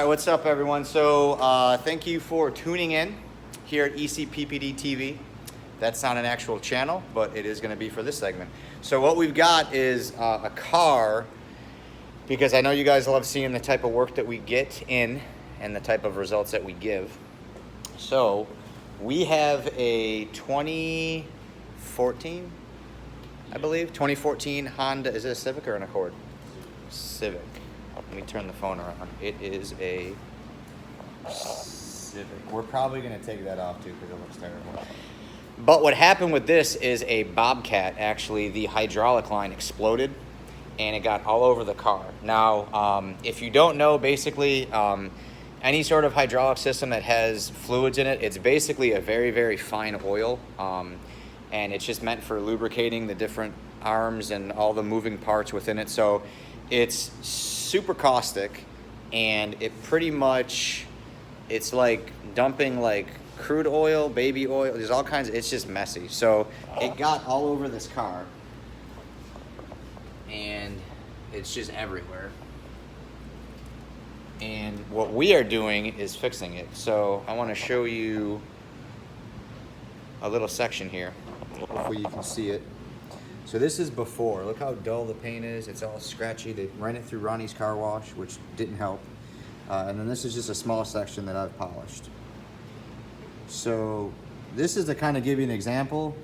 All right, what's up, everyone? So thank you for tuning in here at ECPPD TV. That's not an actual channel, but it is going to be for this segment. So what we've got is a car, because I know you guys love seeing the type of work that we get in and the type of results that we give. So we have a 2014, I believe, 2014 Honda. Is it a Civic or an Accord? Civic. Let me turn the phone around. It is a Civic. We're probably going to take that off too because it looks terrible. But what happened with this is a bobcat. Actually, the hydraulic line exploded and it got all over the car. Now, if you don't know, basically, any sort of hydraulic system that has fluids in it, it's basically a very, very fine oil. And it's just meant for lubricating the different arms and all the moving parts within it. So it's super caustic, and it pretty much, it's like dumping like crude oil, baby oil, there's all kinds of, it's just messy. So it got all over this car and it's just everywhere. And what we are doing is fixing it. So I want to show you a little section here before you can see it. So this is before. Look how dull the paint is. It's all scratchy. They ran it through Ronnie's car wash, which didn't help. And then this is just a small section that I've polished. So this is to kind of give you an example.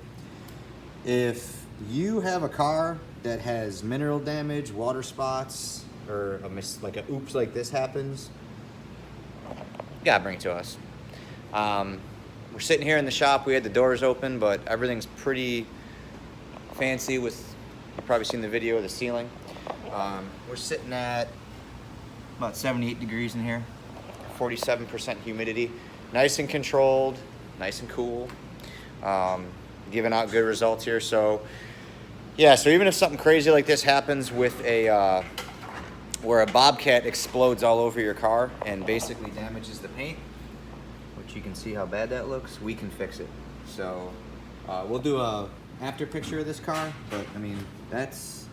If you have a car that has mineral damage, water spots, or like a oops like this happens, you gotta bring it to us. We're sitting here in the shop. We had the doors open, but everything's pretty fancy with, you've probably seen the video of the ceiling. We're sitting at about 78 degrees in here, 47% humidity. Nice and controlled, nice and cool. Giving out good results here. So yeah, so even if something crazy like this happens with a, where a bobcat explodes all over your car and basically damages the paint, which you can see how bad that looks, we can fix it. So we'll do a after picture of this car, but I mean, that's,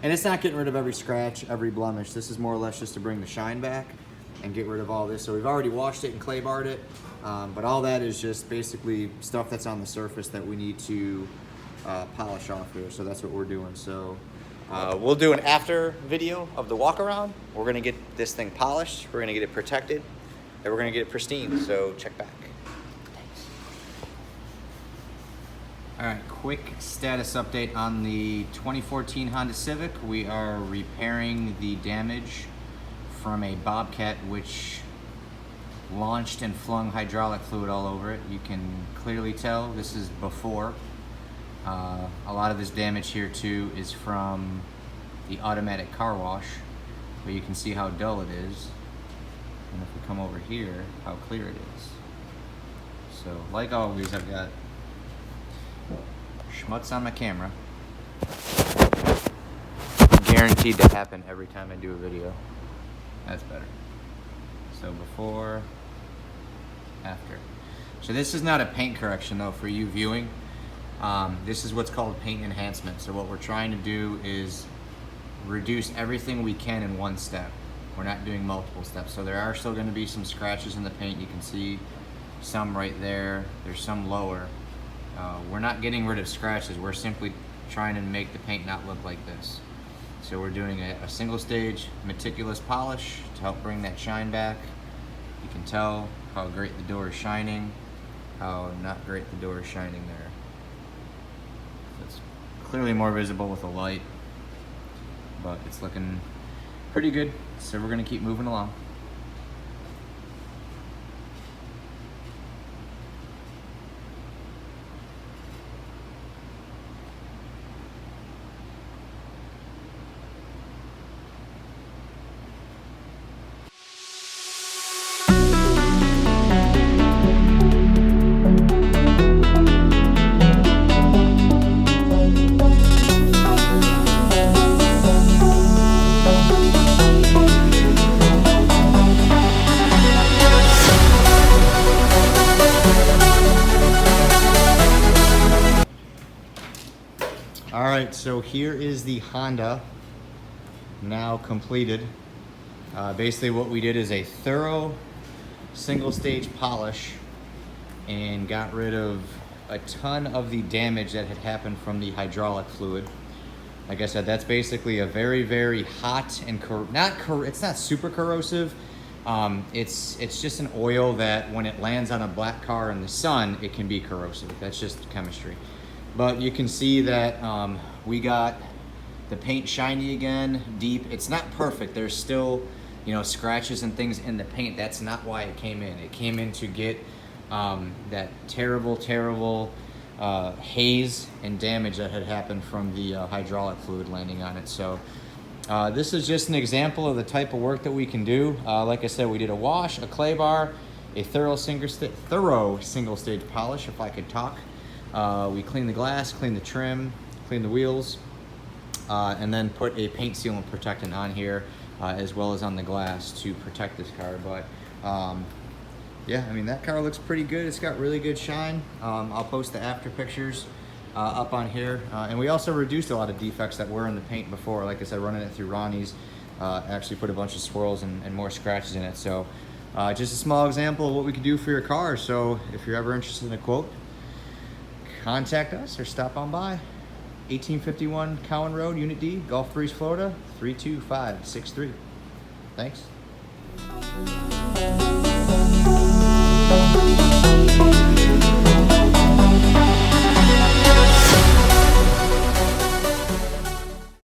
and it's not getting rid of every scratch, every blemish. This is more or less just to bring the shine back and get rid of all this. So we've already washed it and clay barred it, but all that is just basically stuff that's on the surface that we need to polish off here. So that's what we're doing. So we'll do an after video of the walk around. We're gonna get this thing polished, we're gonna get it protected, and we're gonna get it pristine. So check back. All right, quick status update on the 2014 Honda Civic. We are repairing the damage from a bobcat which launched and flung hydraulic fluid all over it. You can clearly tell this is before. A lot of this damage here too is from the automatic car wash, but you can see how dull it is. And if we come over here, how clear it is. So like always, I've got schmutz on my camera. Guaranteed to happen every time I do a video. That's better. So before, after. So this is not a paint correction though for you viewing. This is what's called paint enhancement. So what we're trying to do is reduce everything we can in one step. We're not doing multiple steps. So there are still going to be some scratches in the paint. You can see some right there. There's some lower. We're not getting rid of scratches. We're simply trying to make the paint not look like this. So we're doing a single stage meticulous polish to help bring that shine back. You can tell how great the door is shining, how not great the door is shining there. It's clearly more visible with the light, but it's looking pretty good. So we're gonna keep moving along. All right, so here is the Honda now completed Basically what we did is a thorough single stage polish and got rid of a ton of the damage that had happened from the hydraulic fluid. Like I said, that's basically a very, very hot and it's not super corrosive. It's just an oil that when it lands on a black car in the sun, it can be corrosive. That's just chemistry. But you can see that we got the paint shiny again, deep. It's not perfect. There's still, you know, scratches and things in the paint. That's not why it came in. It came in to get that terrible, terrible haze and damage that had happened from the hydraulic fluid landing on it. So this is just an example of the type of work that we can do. Like I said, we did a wash, a clay bar, a thorough single stage polish, if I could talk. We cleaned the glass, cleaned the trim, cleaned the wheels, and then put a paint sealant protectant on here, as well as on the glass to protect this car. But yeah, I mean, that car looks pretty good. It's got really good shine. I'll post the after pictures up on here. And we also reduced a lot of defects that were in the paint before. Like I said, running it through Ronnie's, actually put a bunch of swirls and more scratches in it. So just a small example of what we could do for your car. So if you're ever interested in a quote, contact us or stop on by. 1851 Cowan Road, Unit D, Gulf Breeze, Florida, 32563. Thanks.